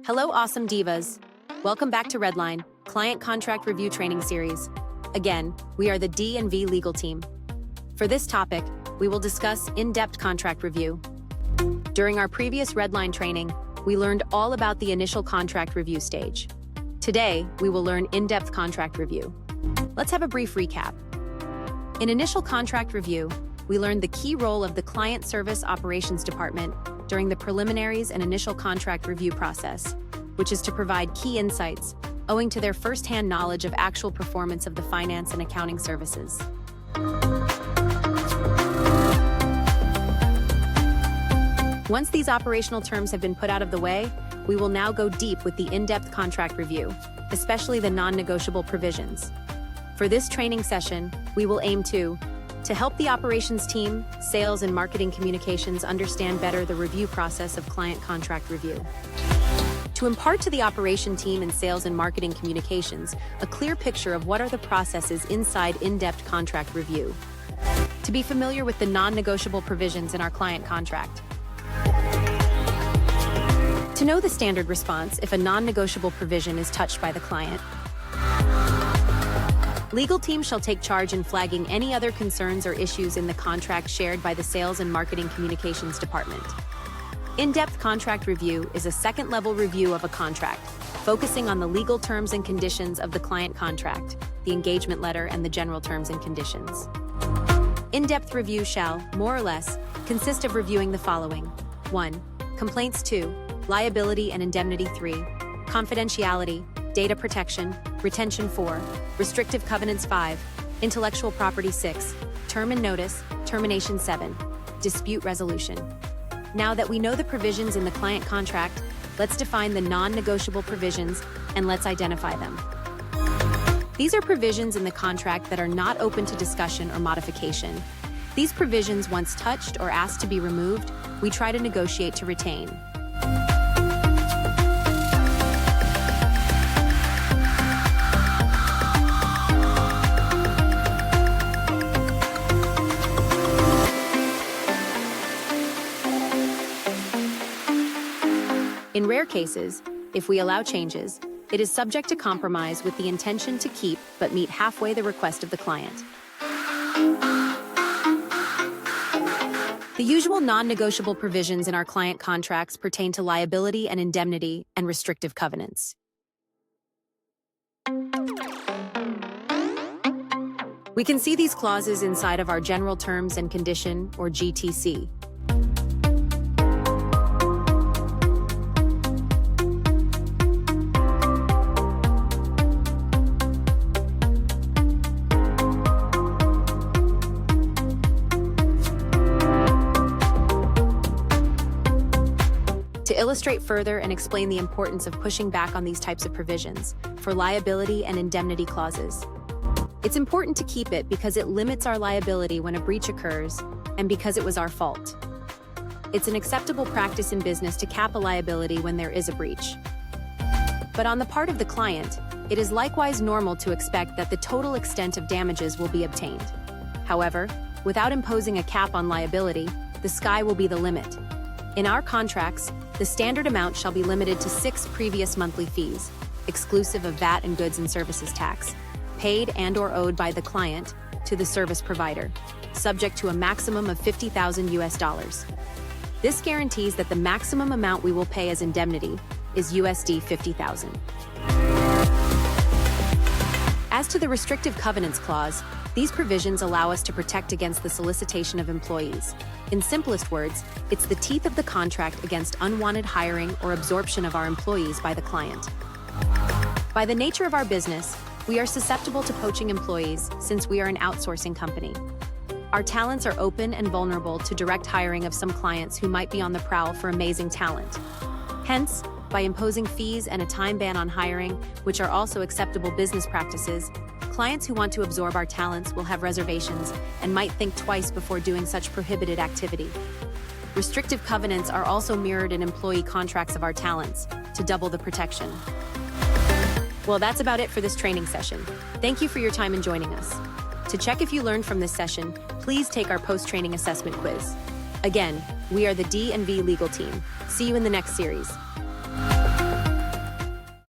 Hello, awesome divas. Welcome back to Redline, Client Contract Review Training Series. Again, we are the D&V legal team. For this topic, we will discuss in-depth contract review. During our previous Redline training, we learned all about the initial contract review stage. Today, we will learn in-depth contract review. Let's have a brief recap. In initial contract review, we learned the key role of the Client Service Operations Department during the preliminaries and initial contract review process, which is to provide key insights owing to their first-hand knowledge of actual performance of the finance and accounting services. Once these operational terms have been put out of the way, we will now go deep with the in-depth contract review, especially the non-negotiable provisions. For this training session, we will aim to help the operations team, sales and marketing communications understand better the review process of client contract review. To impart to the operation team and sales and marketing communications a clear picture of what are the processes inside in-depth contract review. To be familiar with the non-negotiable provisions in our client contract. To know the standard response if a non-negotiable provision is touched by the client. Legal team shall take charge in flagging any other concerns or issues in the contract shared by the Sales and Marketing Communications Department. In-depth contract review is a second-level review of a contract, focusing on the legal terms and conditions of the client contract, the engagement letter, and the general terms and conditions. In-depth review shall, more or less, consist of reviewing the following: 1. Complaints. 2. Liability and indemnity. 3. Confidentiality, data protection, retention. 4. Restrictive covenants. 5. Intellectual property. 6. Term and notice, termination. 7. Dispute resolution. Now that we know the provisions in the client contract, let's define the non-negotiable provisions and let's identify them. These are provisions in the contract that are not open to discussion or modification. These provisions, once touched or asked to be removed, we try to negotiate to retain. In rare cases, if we allow changes, it is subject to compromise with the intention to keep but meet halfway the request of the client. The usual non-negotiable provisions in our client contracts pertain to liability and indemnity and restrictive covenants. We can see these clauses inside of our General Terms and Condition, or GTC. To illustrate further and explain the importance of pushing back on these types of provisions, for liability and indemnity clauses. It's important to keep it because it limits our liability when a breach occurs and because it was our fault. It's an acceptable practice in business to cap a liability when there is a breach. But on the part of the client, it is likewise normal to expect that the total extent of damages will be obtained. However, without imposing a cap on liability, the sky will be the limit. In our contracts, the standard amount shall be limited to 6 previous monthly fees, exclusive of VAT and goods and services tax, paid and/or owed by the client to the service provider, subject to a maximum of $50,000 US. This guarantees that the maximum amount we will pay as indemnity is USD 50,000. As to the restrictive covenants clause, these provisions allow us to protect against the solicitation of employees. In simplest words, it's the teeth of the contract against unwanted hiring or absorption of our employees by the client. By the nature of our business, we are susceptible to poaching employees since we are an outsourcing company. Our talents are open and vulnerable to direct hiring of some clients who might be on the prowl for amazing talent. Hence, by imposing fees and a time ban on hiring, which are also acceptable business practices, clients who want to absorb our talents will have reservations and might think twice before doing such prohibited activity. Restrictive covenants are also mirrored in employee contracts of our talents to double the protection. Well, that's about it for this training session. Thank you for your time in joining us. To check if you learned from this session, please take our post-training assessment quiz. Again, we are the D&V legal team. See you in the next series.